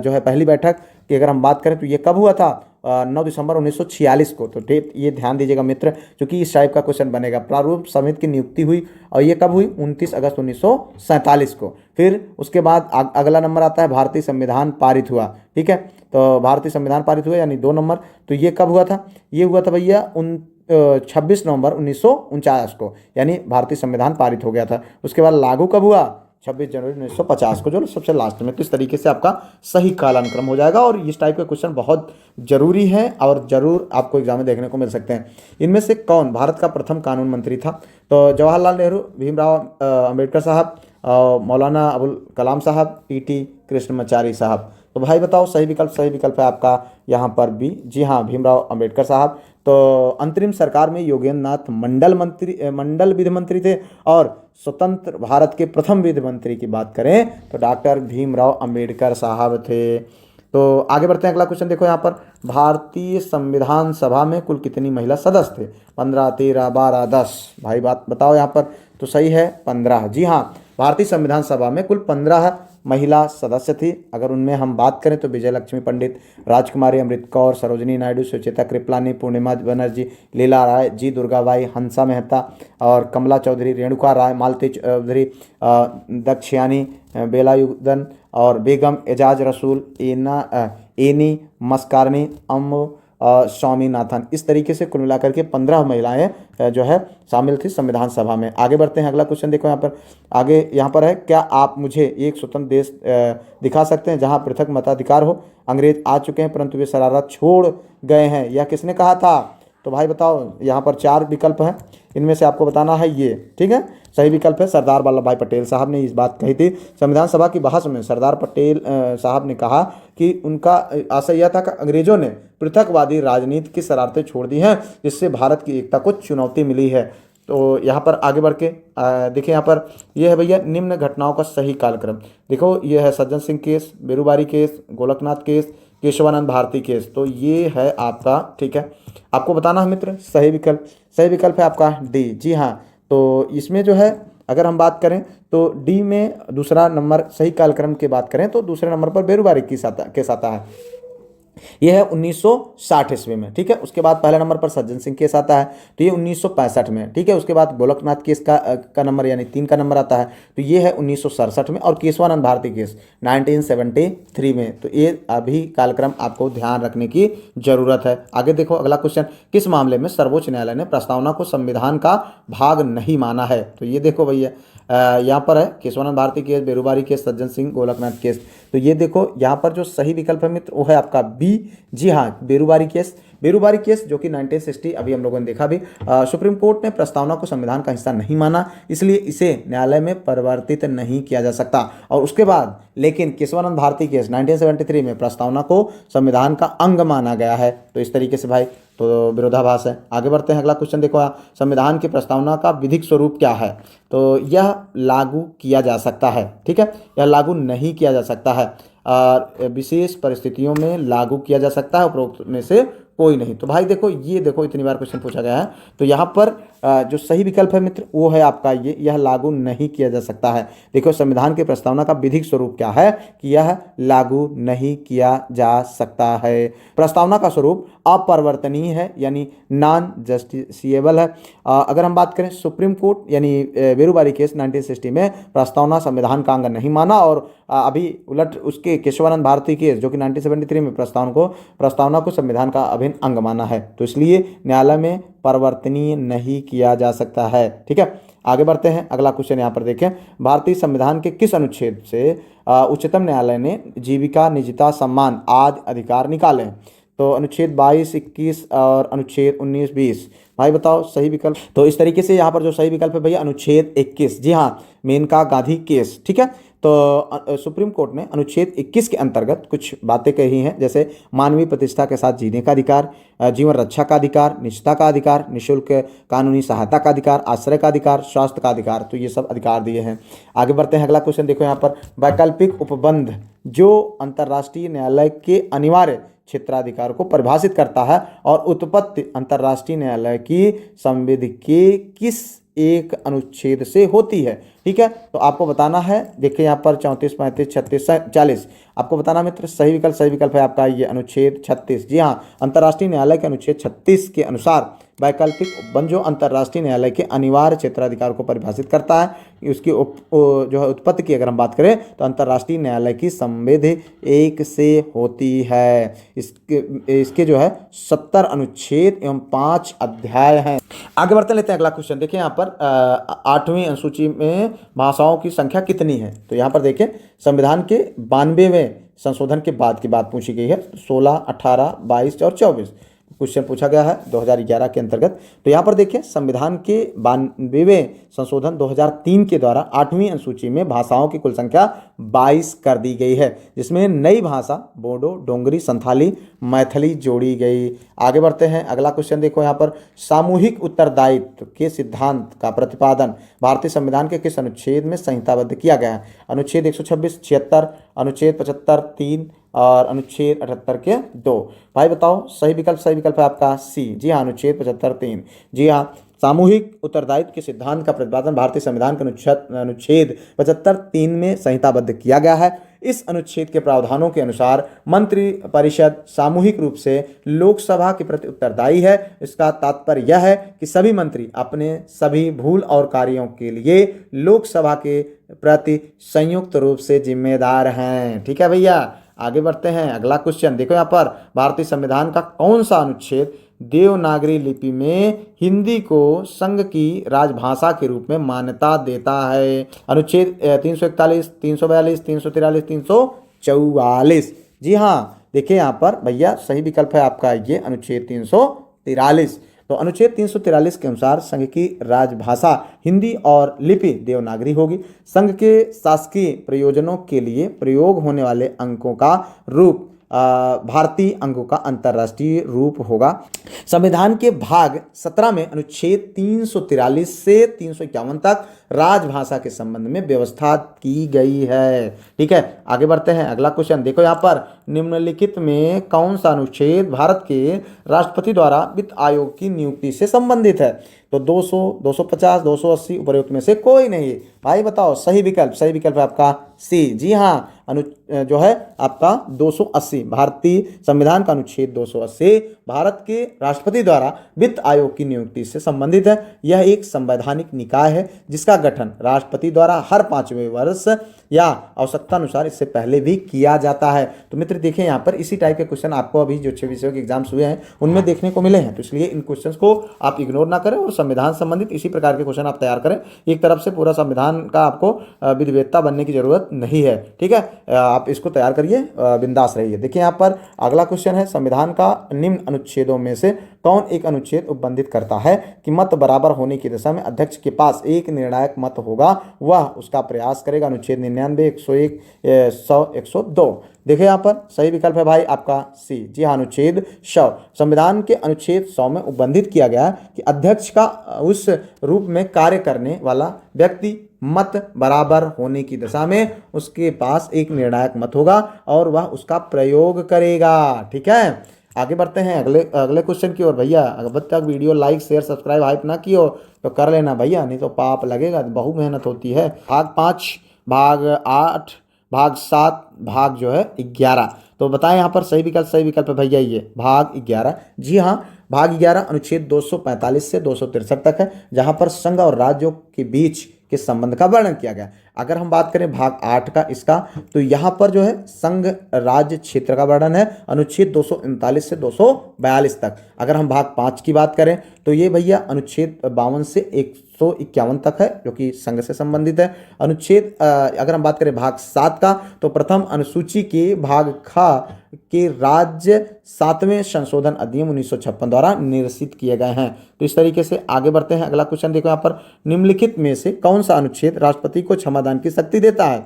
A: जो है, पहली बैठक की अगर हम बात करें तो ये कब हुआ था? 9 दिसंबर 1946 को। तो डेट ये ध्यान दीजिएगा मित्र, क्योंकि इस टाइप का क्वेश्चन बनेगा। प्रारूप समिति की नियुक्ति हुई और ये कब हुई? 29 अगस्त 1947 को। फिर उसके बाद अगला नंबर आता है भारतीय संविधान पारित हुआ, ठीक है। तो भारतीय संविधान पारित हुआ यानी 2 नंबर। तो ये कब हुआ था? ये हुआ था भैया 26 नवंबर 1949 को, यानी भारतीय संविधान पारित हो गया था। उसके बाद लागू कब हुआ? 26 जनवरी 1950 को, जो सबसे लास्ट में। तो इस तरीके से आपका सही कालानुक्रम हो जाएगा और इस टाइप के क्वेश्चन बहुत जरूरी है और जरूर आपको एग्जाम में देखने को मिल सकते हैं। इनमें से कौन भारत का प्रथम कानून मंत्री था? तो जवाहरलाल नेहरू, भीमराव अंबेडकर साहब, मौलाना अबुल कलाम साहब, ईटी कृष्णमाचारी साहब। तो भाई बताओ, सही विकल्प है आपका यहाँ पर भी, जी हाँ, भीमराव अंबेडकर साहब। तो अंतरिम सरकार में योगेंद्र नाथ मंडल विधि मंत्री थे और स्वतंत्र भारत के प्रथम विधि मंत्री की बात करें तो डॉक्टर भीमराव अंबेडकर साहब थे। तो आगे बढ़ते हैं, अगला क्वेश्चन देखो यहाँ पर, भारतीय संविधान सभा में कुल कितनी महिला सदस्य थे? 15, 13, 12, 10। भाई बात बताओ यहाँ पर। तो सही है 15, जी हाँ, भारतीय संविधान सभा में कुल 15 महिला सदस्य थी। अगर उनमें हम बात करें तो विजय लक्ष्मी पंडित, राजकुमारी अमृत कौर, सरोजिनी नायडू, सुचेता कृपलानी, पूर्णिमा बनर्जी, लीला राय, जी दुर्गाबाई, हंसा मेहता और कमला चौधरी, रेणुका राय, मालती चौधरी, दक्षयानी बेलायुधन और बेगम एजाज रसूल, एनी मस्कारनी, स्वामीनाथन। इस तरीके से कुल मिलाकर के 15 महिलाएं जो है शामिल थी संविधान सभा में। आगे बढ़ते हैं, अगला क्वेश्चन देखो यहाँ पर। आगे यहाँ पर है, क्या आप मुझे एक स्वतंत्र देश दिखा सकते हैं जहाँ पृथक मताधिकार हो? अंग्रेज आ चुके हैं परंतु वे शरारत छोड़ गए हैं, यह किसने कहा था? तो भाई बताओ, यहाँ पर 4 विकल्प हैं, इनमें से आपको बताना है ये, ठीक है। सही विकल्प है सरदार वल्लभ भाई पटेल साहब ने इस बात कही थी। संविधान सभा की बहस में सरदार पटेल साहब ने कहा कि उनका आशय यह था कि अंग्रेजों ने पृथकवादी राजनीति की शरारतें छोड़ दी हैं, जिससे भारत की एकता को चुनौती मिली है। तो यहाँ पर आगे बढ़ के देखिए यहाँ पर ये है भैया निम्न घटनाओं का सही कालक्रम। देखो ये है Sajjan Singh case, Berubari case, Golaknath case, Kesavananda Bharati case. तो ये है आपका, ठीक है, आपको बताना है मित्र सही विकल्प। सही विकल्प है आपका डी। जी हाँ, तो इसमें जो है अगर हम बात करें तो डी में दूसरा नंबर सही कालक्रम की बात करें तो दूसरे नंबर पर बेरूबारी केस आता है। यह है 1960 ईस्वी में, ठीक है। उसके बाद पहले नंबर पर सज्जन सिंह केस आता है, तो ये 1965 में, ठीक है। उसके बाद गोलकनाथ केस का नंबर यानी 3 का नंबर आता है, तो ये है 1967 में। और केशवानंद भारती केस 1973 में। तो ये अभी कालक्रम आपको ध्यान रखने की जरूरत है। आगे देखो अगला क्वेश्चन, किस मामले में सर्वोच्च न्यायालय ने प्रस्तावना को संविधान का भाग नहीं माना है? तो ये देखो भैया यहाँ पर है Keshavananda Bharati case, Berubari case, Sajjan Singh, Golaknath case. तो ये देखो यहाँ पर जो सही विकल्प है मित्र वो है आपका बी। जी हाँ, बेरूबारी केस। बेरूबारी केस जो कि 1960 अभी हम लोगों ने देखा भी, सुप्रीम कोर्ट ने प्रस्तावना को संविधान का हिस्सा नहीं माना, इसलिए इसे न्यायालय में परिवर्तित नहीं किया जा सकता। और उसके बाद लेकिन केशवानंद भारती केस 1973 में प्रस्तावना को संविधान का अंग माना गया है। तो इस तरीके से भाई तो विरोधाभास है। आगे बढ़ते हैं, अगला क्वेश्चन देखो, संविधान की प्रस्तावना का विधिक स्वरूप क्या है? तो यह लागू किया जा सकता है, ठीक है, यह लागू नहीं किया जा सकता है, और विशेष परिस्थितियों में लागू किया जा सकता है, उपरोक्त में से कोई नहीं। तो भाई देखो ये देखो इतनी बार क्वेश्चन पूछा गया है, तो यहाँ पर जो सही विकल्प है मित्र वो है आपका ये, यह लागू नहीं किया जा सकता है। देखो संविधान की प्रस्तावना का विधिक स्वरूप क्या है कि यह लागू नहीं किया जा सकता है। प्रस्तावना का स्वरूप अपरिवर्तनीय है यानी नॉन जस्टिसिएबल है। अगर हम बात करें सुप्रीम कोर्ट यानी बेरूबारी केस 1960 में प्रस्तावना संविधान का अंग नहीं माना, और अभी उलट उसके केशवानंद भारती केस जो कि 1973 में प्रस्तावना को संविधान का अभिन्न अंग माना है। तो इसलिए न्यायालय में परिवर्तनीय नहीं किया जा सकता है, ठीक है। आगे बढ़ते हैं, अगला क्वेश्चन यहाँ पर देखें, भारतीय संविधान के किस अनुच्छेद से उच्चतम न्यायालय ने जीविका, निजता, सम्मान आदि अधिकार निकाले? तो अनुच्छेद 22, 21 और अनुच्छेद 19, 20। भाई बताओ सही विकल्प। तो इस तरीके से यहाँ पर जो सही विकल्प है भैया अनुच्छेद 21। जी हाँ, मेनका गांधी केस, ठीक है। तो सुप्रीम कोर्ट ने अनुच्छेद 21 के अंतर्गत कुछ बातें कही हैं, जैसे मानवीय प्रतिष्ठा के साथ जीने का अधिकार, जीवन रक्षा का अधिकार, निजता का अधिकार, निःशुल्क कानूनी सहायता का अधिकार, आश्रय का अधिकार, स्वास्थ्य का अधिकार। तो ये सब अधिकार दिए हैं। आगे बढ़ते हैं, अगला क्वेश्चन देखो यहाँ पर, वैकल्पिक उपबंध जो अंतर्राष्ट्रीय न्यायालय के अनिवार्य क्षेत्राधिकार को परिभाषित करता है और उत्पत्ति अंतर्राष्ट्रीय न्यायालय की संविधि के किस एक अनुच्छेद से होती है? ठीक है, तो आपको बताना है। देखिए यहाँ पर 34, 35, 36, 40 आपको बताना मित्र सही विकल्प है आपका ये अनुच्छेद 36। जी हाँ, अंतर्राष्ट्रीय न्यायालय के अनुच्छेद 36 के अनुसार वैकल्पिक उपबंध जो अंतर्राष्ट्रीय न्यायालय के अनिवार्य क्षेत्राधिकार को परिभाषित करता है, उसकी जो है उत्पत्ति की अगर हम बात करें तो अंतर्राष्ट्रीय न्यायालय की संविधि 1 से होती है। इसके जो है 70 अनुच्छेद एवं 5 अध्याय हैं। आगे बढ़ते लेते हैं अगला क्वेश्चन। देखिए यहाँ पर 8वीं अनुसूची में भाषाओं की संख्या कितनी है? तो यहाँ पर देखिए संविधान के 92वें संशोधन के बाद की बात पूछी गई है। 16, 18, 22 और 24 क्वेश्चन पूछा गया है 2011 के अंतर्गत। तो यहाँ पर देखिए संविधान के 92वें संशोधन 2003 के द्वारा 8वीं अनुसूची में भाषाओं की कुल संख्या 22 कर दी गई है, जिसमें नई भाषा बोडो, डोंगरी, संथाली, मैथिली जोड़ी गई। आगे बढ़ते हैं, अगला क्वेश्चन देखो यहाँ पर, सामूहिक उत्तरदायित्व के सिद्धांत का प्रतिपादन भारतीय संविधान के किस अनुच्छेद में संहिताबद्ध किया गया है? अनुच्छेद 126, 76, अनुच्छेद 75, 3 और अनुच्छेद 78 के 2। भाई बताओ सही विकल्प है आपका सी। जी हाँ, अनुच्छेद 75, 3। जी हाँ, सामूहिक उत्तरदायित्व के सिद्धांत का प्रतिपादन भारतीय संविधान के अनुच्छेद 75, 3 में संहिताबद्ध किया गया है। इस अनुच्छेद के प्रावधानों के अनुसार मंत्रि परिषद सामूहिक रूप से लोकसभा के प्रति उत्तरदायी है। इसका तात्पर्य यह है कि सभी मंत्री अपने सभी भूल और कार्यों के लिए लोकसभा के प्रति संयुक्त रूप से जिम्मेदार हैं। ठीक है भैया, आगे बढ़ते हैं, अगला क्वेश्चन देखो यहाँ पर, भारतीय संविधान का कौन सा अनुच्छेद देवनागरी लिपि में हिंदी को संघ की राजभाषा के रूप में मान्यता देता है? अनुच्छेद 341, 342, 343, 344। जी हाँ, देखिए यहाँ पर भैया सही विकल्प है आपका ये अनुच्छेद 343। तो अनुच्छेद 343 के अनुसार संघ की राजभाषा हिंदी और लिपि देवनागरी होगी। संघ के शासकीय प्रयोजनों के लिए प्रयोग होने वाले अंकों का रूप भारतीय अंगों का अंतर्राष्ट्रीय रूप होगा। संविधान के भाग 17 में अनुच्छेद 343 से 351 तक राजभाषा के संबंध में व्यवस्था की गई है। ठीक है, आगे बढ़ते हैं। अगला क्वेश्चन देखो यहाँ पर, निम्नलिखित में कौन सा अनुच्छेद भारत के राष्ट्रपति द्वारा वित्त आयोग की नियुक्ति से संबंधित है? तो 200, 250, 280 उपरोक्त में से कोई नहीं। भाई बताओ सही विकल्प है आपका सी। जी हाँ, जो है आपका 280, भारतीय संविधान का अनुच्छेद 280 भारत के राष्ट्रपति द्वारा वित्त आयोग की नियुक्ति से संबंधित है। यह एक संवैधानिक निकाय है जिसका गठन राष्ट्रपति द्वारा हर 5वें वर्ष या आवश्यकता अनुसार इससे पहले भी किया जाता है। तो मित्र देखिए यहाँ पर इसी टाइप के क्वेश्चन आपको अभी जो 6 विषयों के एग्जाम्स हुए हैं उनमें देखने को मिले हैं, तो इसलिए इन क्वेश्चंस को आप इग्नोर ना करें और संविधान संबंधित इसी प्रकार के क्वेश्चन आप तैयार करें। एक तरफ से पूरा संविधान का आपको विधिवेत्ता बनने की जरूरत नहीं है। ठीक है, आप इसको तैयार करिए, बिंदास रहिए। देखिए यहाँ पर अगला क्वेश्चन है, संविधान का निम्न अनुच्छेदों में से कौन एक अनुच्छेद उपबंधित करता है कि मत बराबर होने की दशा में अध्यक्ष के पास एक निर्णायक मत होगा, वह उसका प्रयास करेगा? अनुच्छेद 99, 101, 100, 102। देखिए यहाँ पर सही विकल्प है भाई आपका सी। जी हाँ, अनुच्छेद 100। संविधान के अनुच्छेद 100 में उपबंधित किया गया कि अध्यक्ष का उस रूप में कार्य करने वाला व्यक्ति मत बराबर होने की दशा में उसके पास एक निर्णायक मत होगा और वह उसका प्रयोग करेगा। ठीक है, आगे बढ़ते हैं अगले क्वेश्चन की ओर। भैया अब तक video like share subscribe hype ना की हो तो कर लेना भैया, नहीं तो पाप लगेगा, बहु मेहनत होती है। भाग 5, भाग 8, भाग 7, भाग जो है 11। तो बताएं यहाँ पर सही विकल्प है भैया ये भाग 11। जी हाँ, भाग 11 अनुच्छेद 245 से 263 तक है, जहाँ पर संघ और राज्यों के बीच के संबंध का वर्णन किया गया। अगर हम बात करें भाग 8 का इसका, तो यहाँ पर जो है संघ राज्य क्षेत्र का वर्णन है, अनुच्छेद 239 से 242 तक। अगर हम भाग 5 की बात करें तो ये भैया अनुच्छेद 52 से 151 तक है, जो कि संघ से संबंधित है। अनुच्छेद अगर हम बात करें भाग 7 का, तो प्रथम अनुसूची के भाग ख के राज्य 7वें संशोधन अधिनियम 1956 द्वारा निरसित किए गए हैं। तो इस तरीके से आगे बढ़ते हैं। अगला क्वेश्चन देखो यहाँ पर, निम्नलिखित में से कौन सा अनुच्छेद राष्ट्रपति को क्षमादान की शक्ति देता है?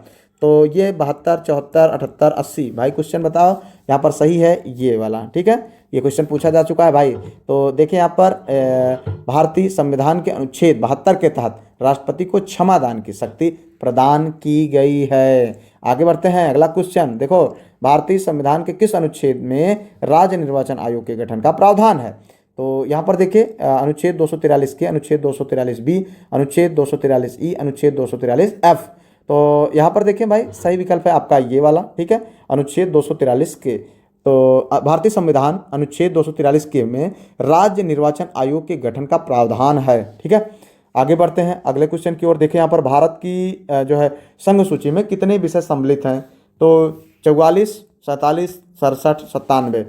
A: तो ये 72, 74, 78, 80। भाई क्वेश्चन बताओ, यहाँ पर सही है ये वाला। ठीक है, ये क्वेश्चन पूछा जा चुका है भाई। तो देखिए यहाँ पर भारतीय संविधान के अनुच्छेद 72 के तहत राष्ट्रपति को क्षमादान की शक्ति प्रदान की गई है। आगे बढ़ते हैं। अगला क्वेश्चन देखो, भारतीय संविधान के किस अनुच्छेद में राज्य निर्वाचन आयोग के गठन का प्रावधान है? तो यहाँ पर देखिए अनुच्छेद 243 के, अनुच्छेद 243 बी, अनुच्छेद 243 ई, अनुच्छेद 243 एफ। तो यहाँ पर देखिए भाई सही विकल्प है आपका ये वाला। ठीक है, अनुच्छेद 243 के, तो भारतीय संविधान अनुच्छेद 243 के में राज्य निर्वाचन आयोग के गठन का प्रावधान है। ठीक है, आगे बढ़ते हैं अगले क्वेश्चन की ओर। देखें यहाँ पर भारत की जो है संघ सूची में कितने विषय सम्मिलित हैं? तो 44, 47, 67, 97।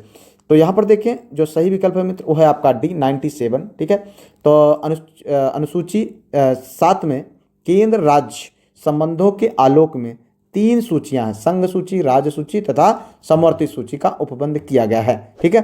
A: तो यहाँ पर देखें जो सही विकल्प है मित्र वो है आपका डी 97। ठीक है, तो अनुसूची 7 में केंद्र राज्य संबंधों के आलोक में 3 सूचियां हैं, संघ सूची, राज्य सूची तथा समवर्ती सूची का उपबंध किया गया है। ठीक है,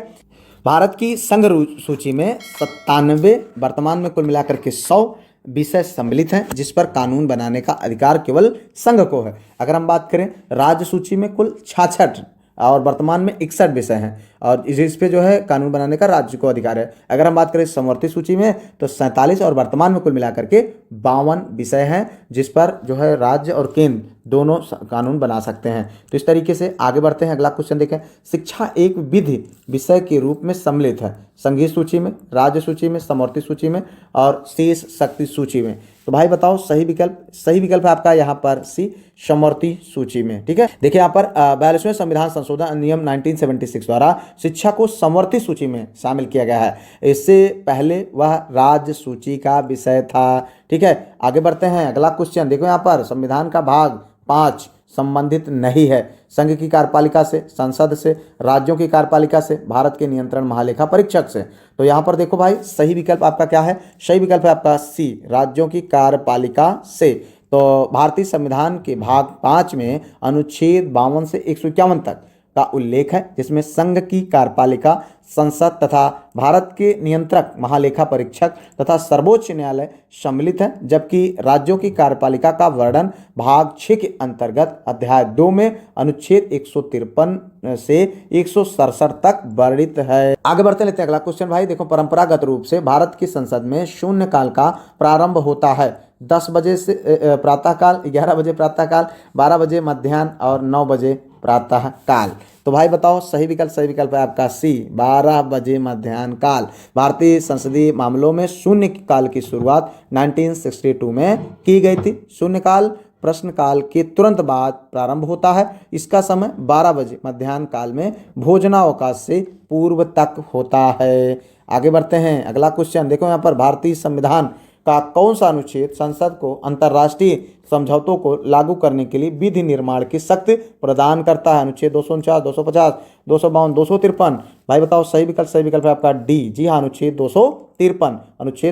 A: भारत की संघ सूची में 97, वर्तमान में कुल मिलाकर के 100 विषय सम्मिलित हैं जिस पर कानून बनाने का अधिकार केवल संघ को है। अगर हम बात करें राज्य सूची में कुल 66 और वर्तमान में 61 विषय हैं और इस पे जो है कानून बनाने का राज्य को अधिकार है। अगर हम बात करें समवर्ती सूची में तो 47 और वर्तमान में कुल मिलाकर के 52 विषय हैं जिस पर जो है राज्य और केंद्र दोनों कानून बना सकते हैं। तो इस तरीके से आगे बढ़ते हैं। अगला क्वेश्चन देखें, शिक्षा एक विधि विषय के रूप में सम्मिलित है संघीय सूची में, राज्य सूची में, समवर्ती सूची में और शेष शक्ति सूची में। तो भाई बताओ सही विकल्प है आपका यहाँ पर सी, समवर्ती सूची में। ठीक है, देखिए यहाँ पर 42वें संविधान संशोधन अधिनियम 1976 द्वारा शिक्षा को समवर्ती सूची में शामिल किया गया है। इससे पहले वह राज्य सूची का विषय था। ठीक है, आगे बढ़ते हैं। अगला क्वेश्चन देखो यहाँ पर, संविधान का भाग 5 संबंधित नहीं है संघ की कार्यपालिका से, संसद से, राज्यों की कार्यपालिका से, भारत के नियंत्रण महालेखा परीक्षक से। तो यहाँ पर देखो भाई सही विकल्प आपका क्या है? सही विकल्प है आपका सी, राज्यों की कार्यपालिका से। तो भारतीय संविधान के भाग 5 में अनुच्छेद 52 से 151 तक का उल्लेख है, जिसमें संघ की कार्यपालिका, संसद तथा भारत के नियंत्रक, महालेखा परीक्षक तथा सर्वोच्च न्यायालय सम्मिलित है, जबकि राज्यों की कार्यपालिका का वर्णन भाग 6 के अंतर्गत अध्याय 2 में अनुच्छेद 153 से 167 तक वर्णित है। आगे बढ़ते लेते हैं अगला क्वेश्चन भाई। देखो, परंपरागत रूप से भारत की संसद में शून्यकाल का प्रारंभ होता है 10 बजे से प्रातःकाल, 11 बजे प्रातःकाल, 12 बजे मध्याह्न और 9 बजे प्रातःकाल। तो भाई बताओ, सही विकल्प है आपका सी, 12 बजे मध्याह्न काल। भारतीय संसदीय मामलों में शून्य काल की शुरुआत 1962 में की गई थी। शून्यकाल प्रश्नकाल के तुरंत बाद प्रारंभ होता है। इसका समय 12 बजे मध्याह्न काल में भोजनावकाश से पूर्व तक होता है। आगे बढ़ते हैं अगला क्वेश्चन। देखो यहाँ पर, भारतीय संविधान का कौन सा अनुच्छेद संसद को अंतर्राष्ट्रीय समझौतों को लागू करने के लिए विधि निर्माण की शक्ति प्रदान करता है? अनुच्छेद 249, 250, 252, 253। भाई बताओ, सही विकल्प है आपका डी। जी हाँ, अनुच्छेद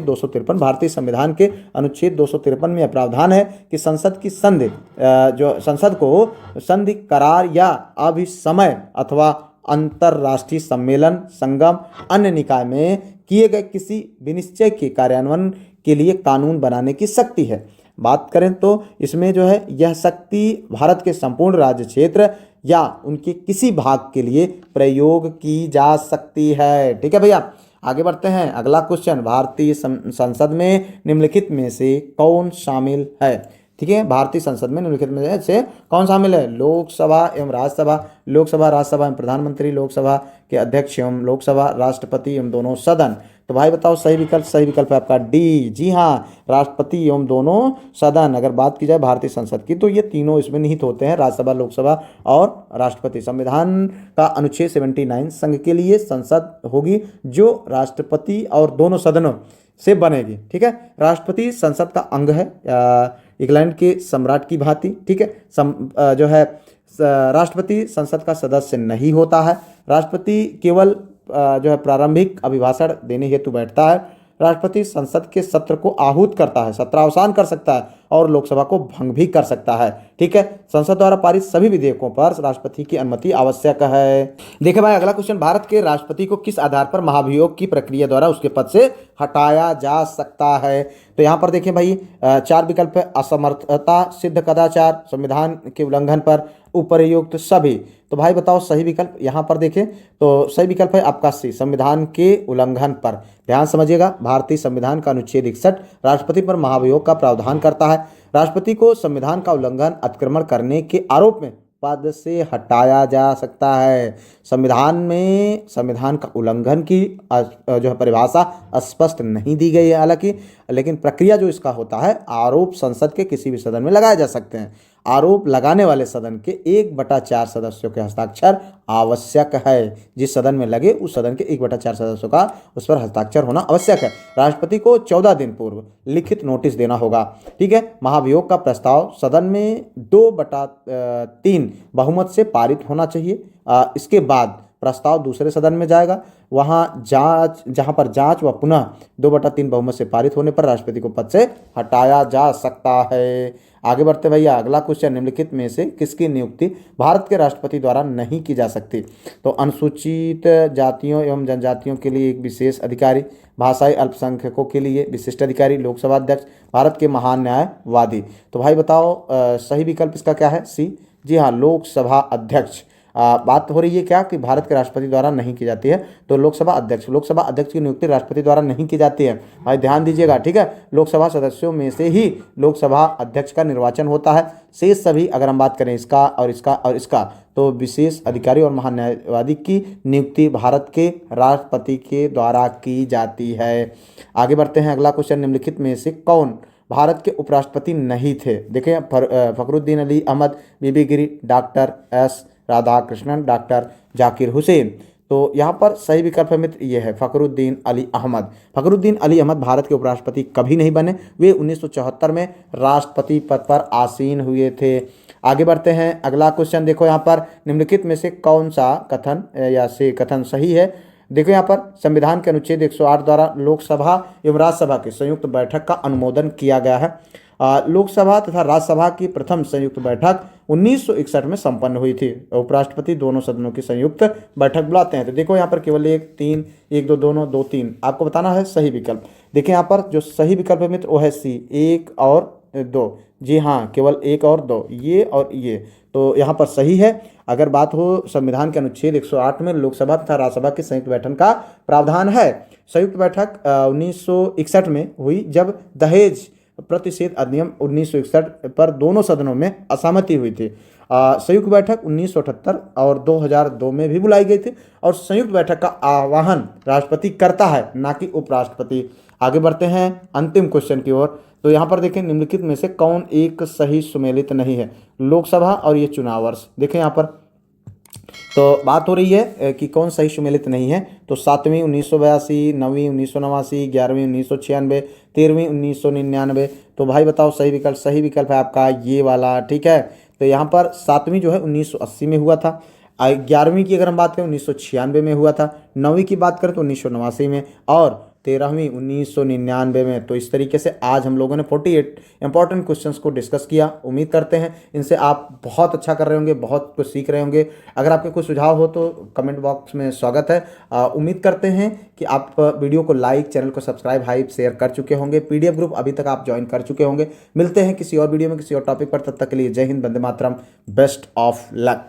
A: 253। भारतीय संविधान के अनुच्छेद 253 में यह प्रावधान है कि संसद की संसद को संधि, करार या अभिसमय अथवा अंतर्राष्ट्रीय सम्मेलन, संगम, अन्य निकाय में किए गए किसी विनिश्चय के कार्यान्वयन के लिए कानून बनाने की शक्ति है। बात करें तो इसमें जो है, यह शक्ति भारत के संपूर्ण राज्य क्षेत्र या उनके किसी भाग के लिए प्रयोग की जा सकती है। ठीक है भैया, आगे बढ़ते हैं अगला क्वेश्चन। भारतीय संसद में निम्नलिखित में से कौन शामिल है? ठीक है, भारतीय संसद में निम्नलिखित में से कौन शामिल है? लोकसभा एवं राज्यसभा, लोकसभा राज्यसभा एवं प्रधानमंत्री, लोकसभा के अध्यक्ष एवं लोकसभा राष्ट्रपति एवं दोनों सदन। तो भाई बताओ, सही विकल्प है आपका डी। जी हाँ, राष्ट्रपति एवं दोनों सदन। अगर बात की जाए भारतीय संसद की, तो ये तीनों इसमें निहित होते हैं, राज्यसभा, लोकसभा और राष्ट्रपति। संविधान का अनुच्छेद 79 संघ के लिए संसद होगी जो राष्ट्रपति और दोनों सदनों से बनेगी। ठीक है, राष्ट्रपति संसद का अंग है, इंग्लैंड के सम्राट की भांति। ठीक है, जो है राष्ट्रपति संसद का सदस्य नहीं होता है। राष्ट्रपति केवल जो है प्रारंभिक अभिभाषण देने हेतु बैठता है। राष्ट्रपति संसद के सत्र को आहूत करता है, सत्रावसान कर सकता है और लोकसभा को भंग भी कर सकता है। ठीक है, संसद द्वारा पारित सभी विधेयकों पर राष्ट्रपति की अनुमति आवश्यक है। देखिए भाई, अगला क्वेश्चन, भारत के राष्ट्रपति को किस आधार पर महाभियोग की प्रक्रिया द्वारा उसके पद से हटाया जा सकता है? तो यहाँ पर देखिए भाई, 4 विकल्प है। असमर्थता, सिद्ध कदाचार, संविधान के उल्लंघन पर, उपयुक्त सभी। तो भाई बताओ, सही विकल्प यहाँ पर देखें तो सही विकल्प है आपका सी, संविधान के उल्लंघन पर। ध्यान समझिएगा, भारतीय संविधान का अनुच्छेद 61 राष्ट्रपति पर महाभियोग का प्रावधान करता है। राष्ट्रपति को संविधान का उल्लंघन, अतिक्रमण करने के आरोप में पद से हटाया जा सकता है। संविधान में संविधान का उल्लंघन की जो है परिभाषा स्पष्ट नहीं दी गई है हालांकि, लेकिन प्रक्रिया जो इसका होता है, आरोप संसद के किसी भी सदन में लगाए जा सकते हैं। आरोप लगाने वाले सदन के 1/4 सदस्यों के हस्ताक्षर आवश्यक है। जिस सदन में लगे उस सदन के 1/4 सदस्यों का उस पर हस्ताक्षर होना आवश्यक है। राष्ट्रपति को 14 दिन पूर्व लिखित नोटिस देना होगा। ठीक है, महाभियोग का प्रस्ताव सदन में 2/3 बहुमत से पारित होना चाहिए। इसके बाद प्रस्ताव दूसरे सदन में जाएगा, जहां पर जांच व पुनः 2/3 बहुमत से पारित होने पर राष्ट्रपति को पद से हटाया जा सकता है। आगे बढ़ते भैया, अगला क्वेश्चन, निम्नलिखित में से किसकी नियुक्ति भारत के राष्ट्रपति द्वारा नहीं की जा सकती? तो अनुसूचित जातियों एवं जनजातियों के लिए एक विशेष अधिकारी, भाषाई अल्पसंख्यकों के लिए विशिष्ट अधिकारी, लोकसभा अध्यक्ष, भारत के महान न्यायवादी। तो भाई बताओ, सही विकल्प इसका क्या है? सी। जी हाँ, लोकसभा अध्यक्ष। बात हो रही है क्या कि भारत के राष्ट्रपति द्वारा नहीं की जाती है, तो लोकसभा अध्यक्ष की नियुक्ति राष्ट्रपति द्वारा नहीं की जाती है। भाई ध्यान दीजिएगा, ठीक है, लोकसभा सदस्यों में से ही लोकसभा अध्यक्ष का निर्वाचन होता है। शेष सभी, अगर हम बात करें इसका और इसका, तो विशेष अधिकारी और महान न्यायवादी की नियुक्ति भारत के राष्ट्रपति के द्वारा की जाती है। आगे बढ़ते हैं, अगला क्वेश्चन, निम्नलिखित में से कौन भारत के उपराष्ट्रपति नहीं थे? देखें, Fakhruddin Ali Ahmed, VV Giri, doctor S Radhakrishnan, doctor Zakir Hussain. तो यहाँ पर सही विकल्प है मित्र, ये है फखरुद्दीन अली अहमद। फखरुद्दीन अली अहमद भारत के उपराष्ट्रपति कभी नहीं बने, वे 1974 में राष्ट्रपति पद पर आसीन हुए थे। आगे बढ़ते हैं, अगला क्वेश्चन देखो, यहाँ पर निम्नलिखित में से कौन सा कथन सही है? देखो यहाँ पर, संविधान के अनुच्छेद 108 द्वारा लोकसभा एवं राज्यसभा की संयुक्त बैठक का अनुमोदन किया गया है। लोकसभा तथा राज्यसभा की प्रथम संयुक्त बैठक 1961 में संपन्न हुई थी। उपराष्ट्रपति दोनों सदनों की संयुक्त बैठक बुलाते हैं। तो देखो यहाँ पर केवल 1 3 1 2 दोनों 2 3 आपको बताना है सही विकल्प। देखिए यहाँ पर जो सही विकल्प है मित्र वो है सी, 1 और 2। जी हाँ, केवल 1 और 2, ये और ये, तो यहाँ पर सही है। अगर बात हो संविधान के अनुच्छेद 108 में लोकसभा तथा राज्यसभा की संयुक्त बैठक का प्रावधान है। संयुक्त बैठक 1961 में हुई जब दहेज प्रतिषेध अधिनियम 1961 पर दोनों सदनों में असहमति हुई थी। संयुक्त बैठक 1978 और 2002 में भी बुलाई गई थी और संयुक्त बैठक का आह्वान राष्ट्रपति करता है, ना कि उपराष्ट्रपति। आगे बढ़ते हैं अंतिम क्वेश्चन की ओर। तो यहाँ पर देखें निम्नलिखित में से कौन एक सही सुमेलित नहीं है। लोकसभा और ये चुनाव वर्ष, देखें यहाँ पर तो बात हो रही है कि कौन सही सुमेलित नहीं है। तो 7वीं 1982, 9वीं 1989, 11वीं 1996, 13वीं 1999। तो भाई बताओ सही विकल्प। सही विकल्प है आपका ये वाला, ठीक है। तो यहाँ पर 7वीं जो है 1980 में हुआ था, 11वीं की अगर हम बात करें 1996 में हुआ था, 9वीं की बात करें तो 1989 में और 13वीं 1999 में। तो इस तरीके से आज हम लोगों ने 48 इंपॉर्टेंट क्वेश्चंस को डिस्कस किया। उम्मीद करते हैं इनसे आप बहुत अच्छा कर रहे होंगे, बहुत कुछ सीख रहे होंगे। अगर आपके कोई सुझाव हो तो कमेंट बॉक्स में स्वागत है। उम्मीद करते हैं कि आप वीडियो को लाइक, चैनल को सब्सक्राइब, हाइप, शेयर कर चुके होंगे। PDF ग्रुप अभी तक आप ज्वाइन कर चुके होंगे। मिलते हैं किसी और वीडियो में किसी और टॉपिक पर, तब तक के लिए जय Hind, Vande Mataram, best of luck.